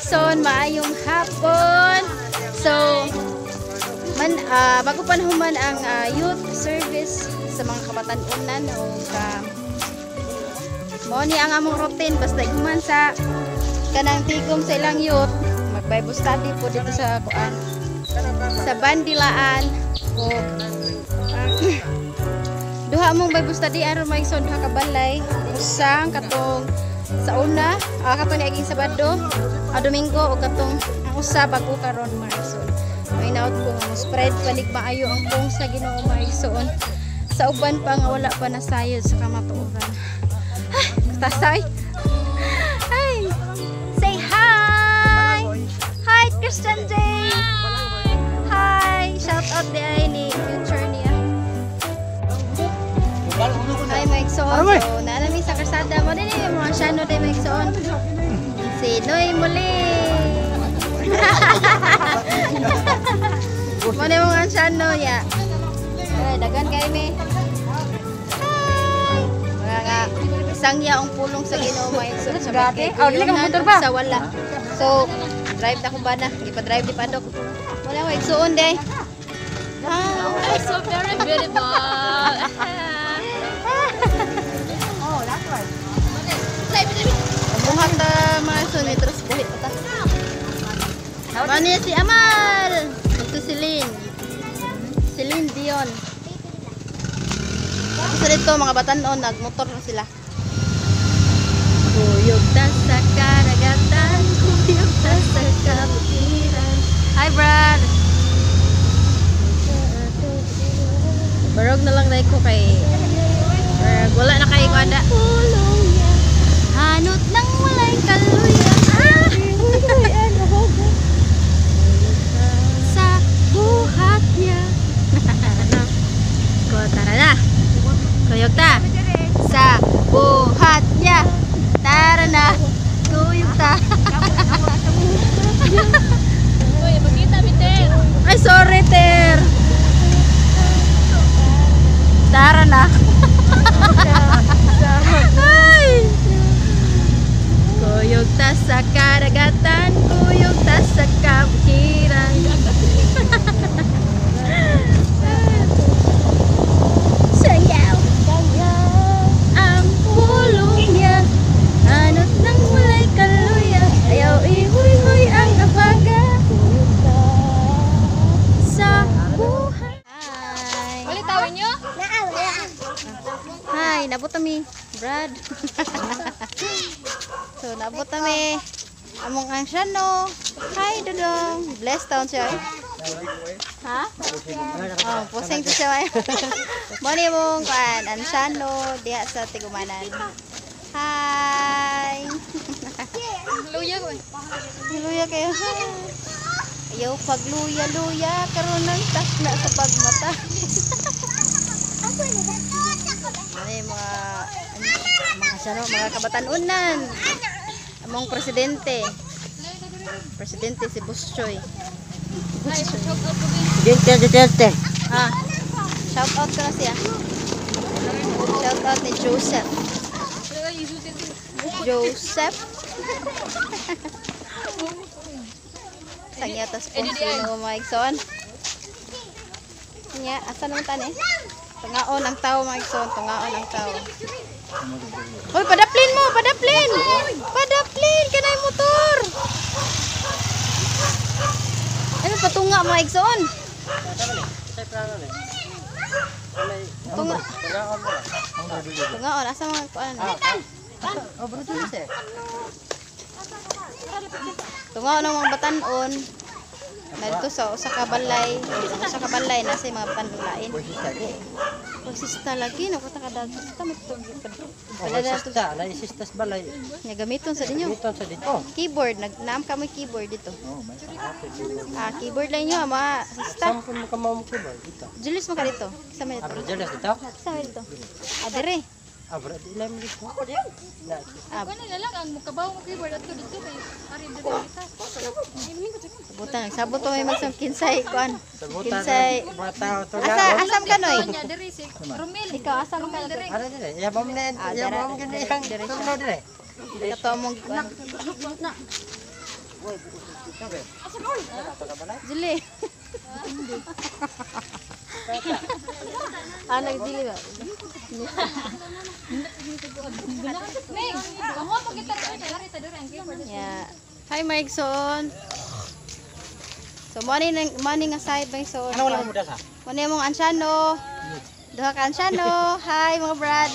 igsoon, maayong hapon. So, bago pa nahuman ang youth service sa mga kabatan-unan o mao ni ang among routine basta human sa kanang tigom sa ilang youth, mag-Bible study po dito sa Bandilaan o duha mong Bible study aron maigsoon duha ka balay usang katong sa una katong niaging Sabado, Domingo o katong ang usa bago karon maigsoon. May naot ko nga spread panig maayo ang pong sa Ginoo maigsoon sa uban pa nga wala pa nasayod sa kamatuoran. Tasay. Hi. Say hi. Hi Christian Day. Hi. Shout out di ni future niya. Hi Maigsoon. So, naanami sa karsada mo din yung mga asyano din Maigsoon. Si Noy muli. Mo na yung mga asyano ya. Dagan kayo me. Hi. Mga isang yaong pulong sa Ginoo Maigsoon sa pagkayunan sa wala. So, drive na kung ba na. Ipa-drive di pa dok. Wala Maigsoon day. Oh, so very beautiful. Oh, that's right. Buhat na mga sunitros buhit pa ta. Mani si Amal. Ito si Lynn. Si Lynn Dion. Isa dito mga batanon, nagmotor na sila. Kuyog ta sa karagatan, kuyog ta sa kabutiran. Hi Brad! Barog na lang na ko kay wala na kayo kada. Hanot nang walay kaluya sa buhat niya. Ko tara na. Kuyog ta sa buhat niya. Tara na. Kuyog ta. Uy, magkita mi Ter. Ay sorry Ter. Tara na. Ay. Kuyog ta sa karagatan, kuyog ta sa kabutiran. Sayaw. Ang pulong niya, hanot ng walay kaluya, ayaw ihuy-huy ang kapaga. Sa buhay. Hi. Ulit tawin nyo? Hi, nabot kami, Brad. So, nabot kami. Among ang Shano. Hi, Dudong. Blessed town siya. Ha? Oh, pusing to siya. Moni mong kan, ang Shano diha sa Tigumanan. Hi. Luya ko. Luya kayo. Ayaw pagluya-luya karon ng takna sa pagmata. Ano mga Shano, mga kabatan-unan. Among presidente si Buschoy. Dente. Shout out ko na siya. Shout out ni Joseph. Sangyatas po sino Maigsoon. Nya, asa naman tani? Tungaon ang tao Maigsoon, tungaon ang tao. Hoy, padaplin mo, padaplin! Padaplin, kanay motor! Ano patunga Maigsoon? Tungaon, asa mga kuan? Tungaon ang mga batanon. Dito sa usa ka balay, nasa mga panulain. Pagsista lagi no kata kada kita Sistas balay. Nya gamiton sa dinyo. Keyboard, naam ka mo keyboard dito. Keyboard lang niyo ama sista. Sampun mo ka mo keyboard dito. Julius mo ka dito. Sa may dito. Julius dito. Sa may dito. Adere. Abra di lang dito. Ako na lang ang mukabaw mo keyboard at dito kay ari dito kita. Sabutan, sabot pa may magsam kinsay kuan. Sabutan. Kinsay. Asam ka noy. Nya diri si Romel. Ikaw asam ka diri. Ara dire. Ya bam na. Ya bam gani yang dire. Kato mong kuan. Jili. Anak jili ba? Ning, kamu apa kita dari ang keyboard. Yeah. Hi Maigson. So morning aside Maigson. Ano wala mo dasa? Mani mong ansyano. Duha ka ansyano. Hi mga brad.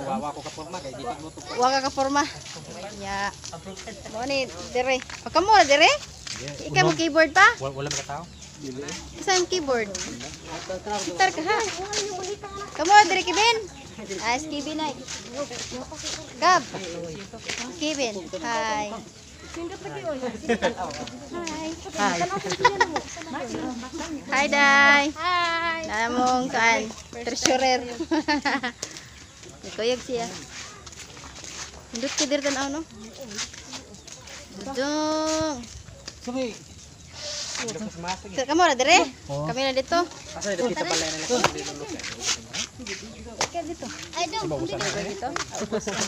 Wawa ko ka forma kay di mo to. Wa ka forma. Ya. Mani dire. Pagkamo dire? Ikaw mo keyboard pa? Wala mga tao. Isa yung keyboard. Gitar ka ha. Kamo dire Kevin. As Kevin ay. Gab. Kevin. Hi. Hi. Hi Day. Hi. Namong kan treasurer. Koyog siya. Hindot ka dir tanaw no? Dong. Sumi. Kamu na dire? Kami na dito. Asa dito kita balay na lang. Dito. Ay, dong. Dito.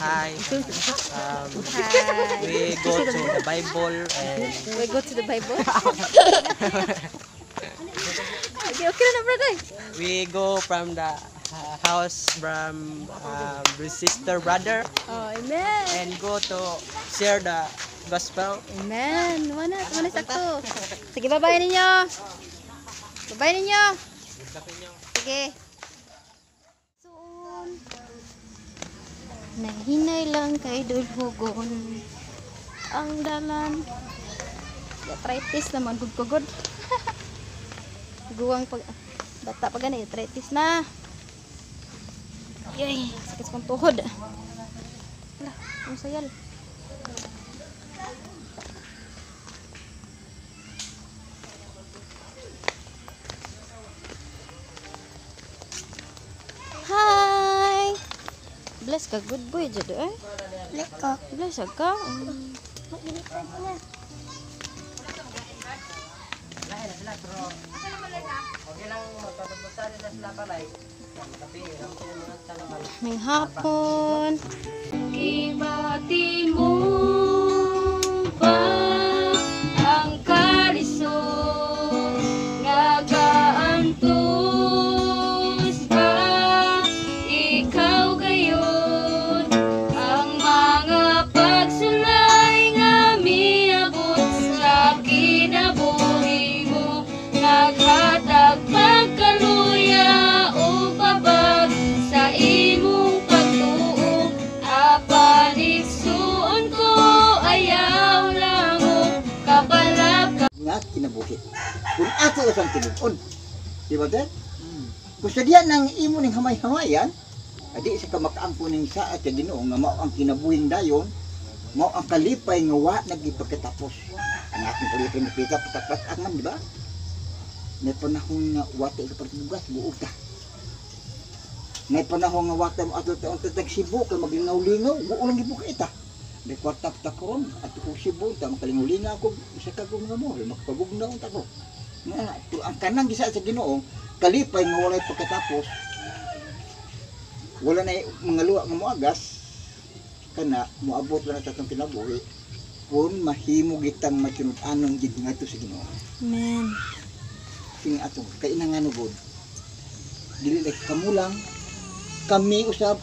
Hi. Hi. We go to the Bible and We go to the Bible. Okay na brother. we go from the house from sister brother Oh, amen. and go to share the gospel. Amen. Mana sakto. Sige, bye-bye ninyo. Bye-bye ninyo. Sige. Soon. Nahinay lang kay dulhugon. Ang dalan. Arthritis naman gud-gud. Guwang pag bata pa gani, arthritis na. Yay, sakit sa tuhod. Wala, ang sayal. Hi. Bless ka, good boy jud eh. Bless ko. Bless ka. May hapon. Ibati mo pa ang kalisod, nagaantos ba ikaw gayon, ang mga pagsulay nga miabot sa kinabuhi mo, naghatag pagkaluya o babag sa imong pagtuo, apaniksuon ko ayaw lang o kabalak. Nga kinabuhi. Kung ato usang tinuon. Di ba, Dad? Kung sa diyan ng imo ning hamay-hamayan, adi sa kamakaangko ning sa at Ginoo nga mao ang kinabuhing dayon, mao ang kalipay nga wa nagipagkatapos. Ang ating kalipay na pita patapas man, di ba? May panahon nga wate ka pagtugas, buog ta. May panahon nga wate mo ato taong tatag Cebu kay maglingaw-lingaw, buo lang gibuka ita. May kwarta karon at kung Cebu ta makalingaw-lingaw ako isa ka kung nga mo, makapabugnaw ta ko. Nga ang kanang gisa sa Ginoo, kalipay nga walay pagkatapos. Wala na mga luwa nga moagas kana moabot lang sa atong kinabuhi kung mahimo gitang matunod-anon gid ngadto sa Ginoo. Amen. Kini ato kay nanganugod. Dili like kamulang kami usab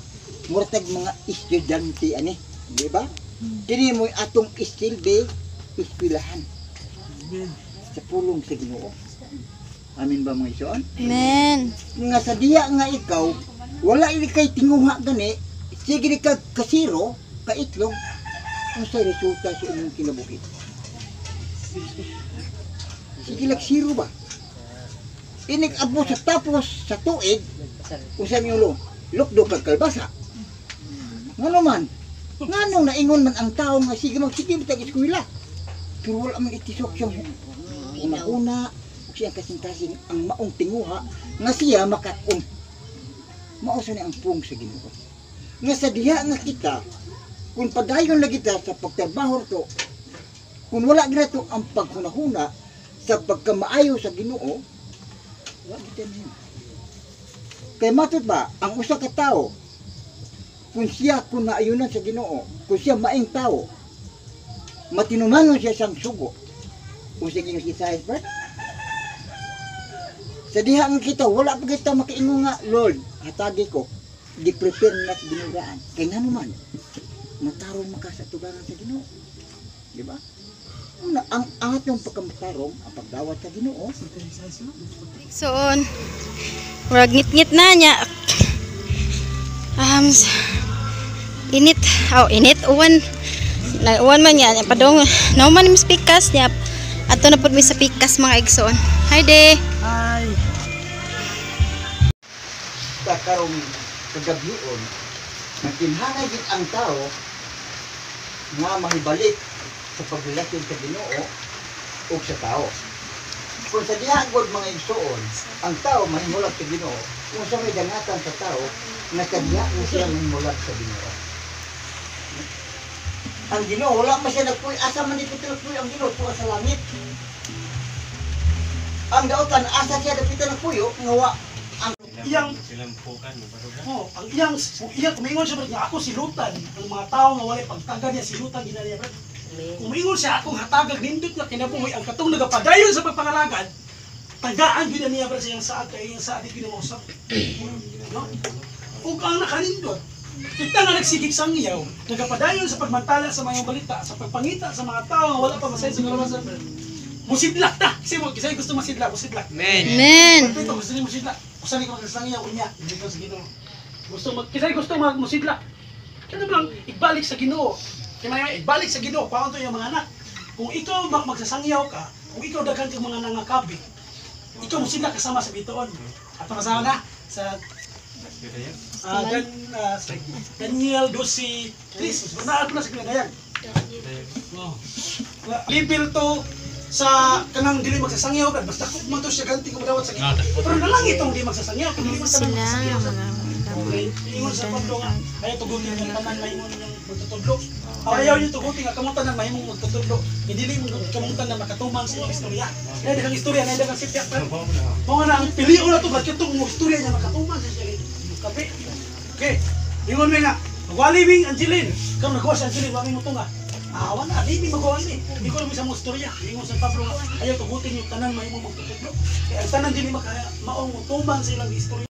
murtag mga estudyante ani, di ba? Kini mo atong istilbi ispilahan. Sa pulong sa Ginoo. Amin ba mga ison? Amen. Nga sa diya nga ikaw, wala ini kay tinguha gani, sige ni ka kasiro, kaitlong, ang sa resulta sa inyong kinabuhi. Sige lang siro ba? Inig abo sa tapos sa tuig, kung sa inyo lukdo kag kalbasa. Nga naman, nga nung naingon man ang tao nga sige magtag eskwela. Pero wala man itisok siyang una-una, siyang kasing-kasing ang maong tinguha nga siya makakon. Mausa ni ang pung sa Ginoo. Nga sa diha nga kita, kung padayon lagi ta sa pagtrabaho to, kung wala ginato ang paghunahuna sa pagkamaayo sa Ginoo, wala kita niyo. Kaya matut ba, ang usa ka tao, kung siya kung naayunan sa Ginoo, kung siya maing tao, matinumangon siya siyang sugo. Kung sige nga kita, Bert. Sa diha nga kita, wala pa kita makaingo nga, Lord, hatagi ko, di-prepare na sa binuraan. Kaya nga naman, matarong maka sa tugangan sa Ginoo. Di ba? Una, ang atong pagkamatarong, ang pagdawat sa Ginoo. So, murag ngit-ngit na niya. Init. Init. Uwan man niya. Padong, nauman yung pikas niya. Ato na po mi sa pikas mga igsoon. Hi, De. Hi. Karong kagabion, nakinhangay gid ang tao nga mahibalik sa pagrelasyon sa Ginoo o sa tao. Kung sa diha gud mga igsoon, ang tao mahimulat sa Ginoo, kung sa may dangatan sa tao, nakadiha mo siya mahimulat sa Ginoo. Ang Ginoo wala man siya nagpuy, asa man dito nagpuy ang Ginoo tuwa sa langit. Ang daotan asa siya dapita nagpuyo nga wa ang iyang ang iyang kumingon siya nga ako silutan ang mga tao nga wala pagtagad niya silutan ginaniya brad. Kumingon siya akong hatagag nindot nga kinabuhi ang katong nagapadayon sa pagpangalagad tagaan gyud niya brad sa iyang saad kay iyang saad gyud mo usab. No? Ug ang nakanindot kita nga nagsigig sang iyaw nagapadayon sa pagmantala sa mga balita sa pagpangita sa mga tao nga wala pa masay sa kalawasan. Musidlak ta. Kasi gusto masidlak, musidlak. Amen. Ito gusto ni musidlak. Usali ko magsasangiyaw unya. Dito sa Ginoo. Kasi gusto musidlak. Kaya lang ibalik sa Ginoo. Kaya ibalik sa Ginoo paano to yung mga anak. Kung ikaw magsasangyaw ka, kung ikaw daghan kang mga nangakabi, ikaw musidlak kasama sa bituon. At pasama na sa Daniel 12:3. Naan ko na sa kinadayan. Level to sa kanang dili magsasangyaw ka basta kung man to siya ganti kung dawat sa Ginoo. Pero nalangit tong di magsasangyaw kung dili man magsasangyaw. Okay, ingon sa pagdo nga ayaw tugutin ang tanan mahimong yung magtutudlo. Ayaw niyo tugutin nga kamutan ng mahimong magtutudlo. Hindi dili kamutan na makatumang sa iyong istorya. Nay daghang istorya, nay daghang sipyak. Mo nga na ang pilion na to bakit tong istorya niya makatumang sa iyong kape. Okay, ingon mi nga magwalibing Angeline. Kam nagkuha si Angeline wa mi mo tunga. Awan na, di magawan ni. Hindi ko naman sa mga istorya. Ingon sa Pablo nga, ayaw tugutin yung tanan may mong magtutudlo. Kaya ang tanan din maong tumang sa ilang istorya.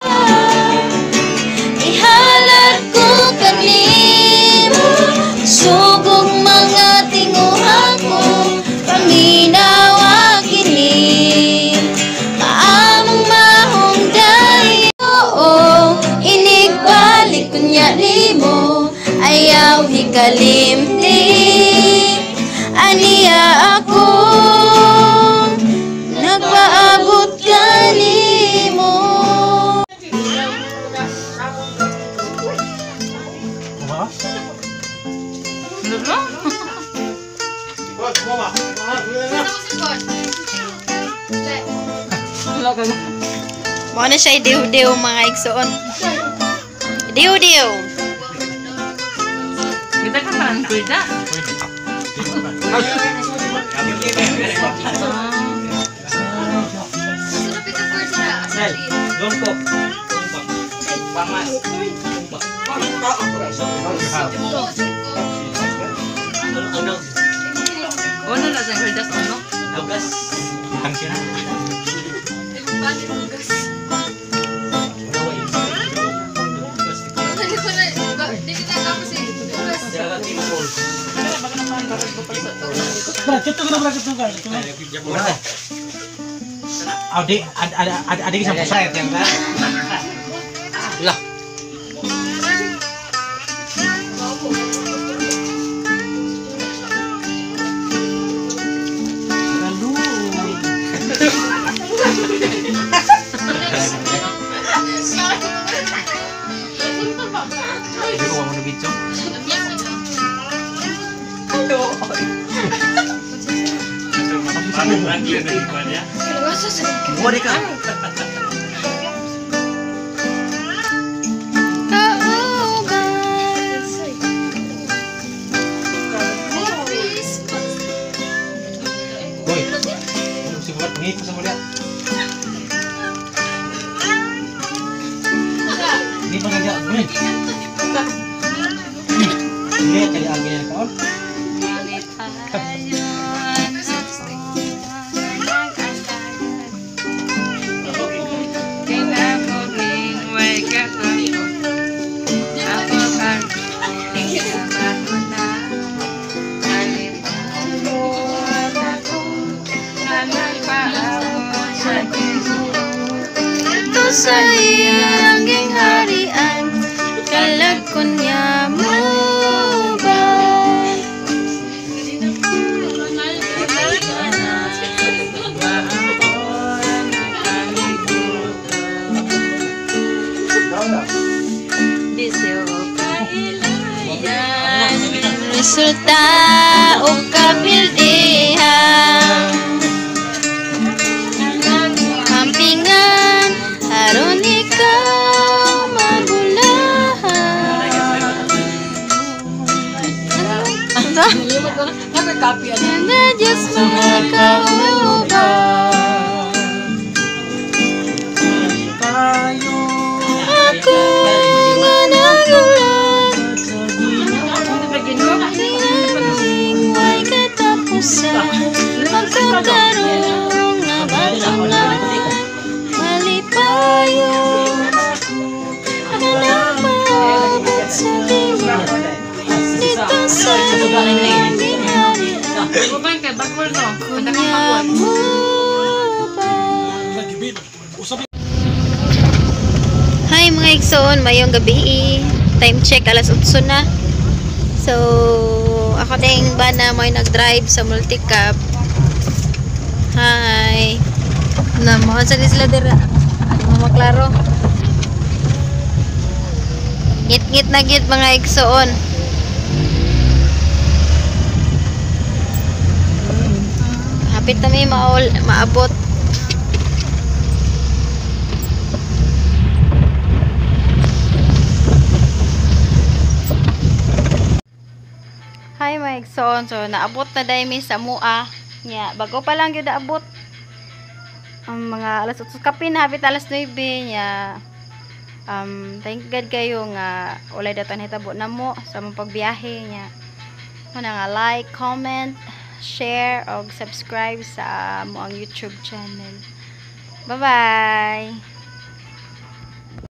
Ihalad ko kanimo, sugong mga tinguhan ko, paminawa kini. Maamong mahongday, oo, inigbalik ko niya nimo, ayaw hikalimti. Aniya ako, nagpaabot kanimo. Mo na siya diw-diw mga igsoon. Diw-diw. Kita kan parang kuida. Dongkok. Pamas. Ono na sa kuida sa ono. Agas. Tangkira. Cito ko na bracket ng guys. Ada kisah saya yang kan. Lah. Jadi ko mau nabitso. Boleh kan? Boy, mesti buat pengikut sama dia. Ini pengajar, boleh? Lihat cari angin yang kawan. Ayon ako nag-alagad. Kinabuging way katayo. Ako karoon sa bago na. Kalimutan ako na nagpaabot sa Diyos. Ito sa iyang gingharian, kalagkon niya mo ba? Resulta o kapildihan, hampingan aron ikaw magulahan. Ano? Na Diyos mga kauban, ako nga nagulat, may katapusan, magkakarong nga batangan, malipayo, hanap maabot sa diwa, dito sa iyong ginharian, kunya mo ba? Hi mga igsoon, mayong gabi. Time check, alas 8 na. So, ako ding bana may nag-drive sa multicab. Hi. Na mo sa sila dira. Ano mo maklaro? Ngit-ngit na git mga igsoon. Hapit na may maabot. Hi mga igsoon, so naabot na dahil mi sa mua nya, bago pa lang yun naabot ang mga alas 8 kapin, hapit alas 9 nya. Thank God kayo nga ulay datan hitabo na mo sa mong pagbiyahe nya. Muna nga like, comment, share og subscribe sa mo ang YouTube channel. Bye bye.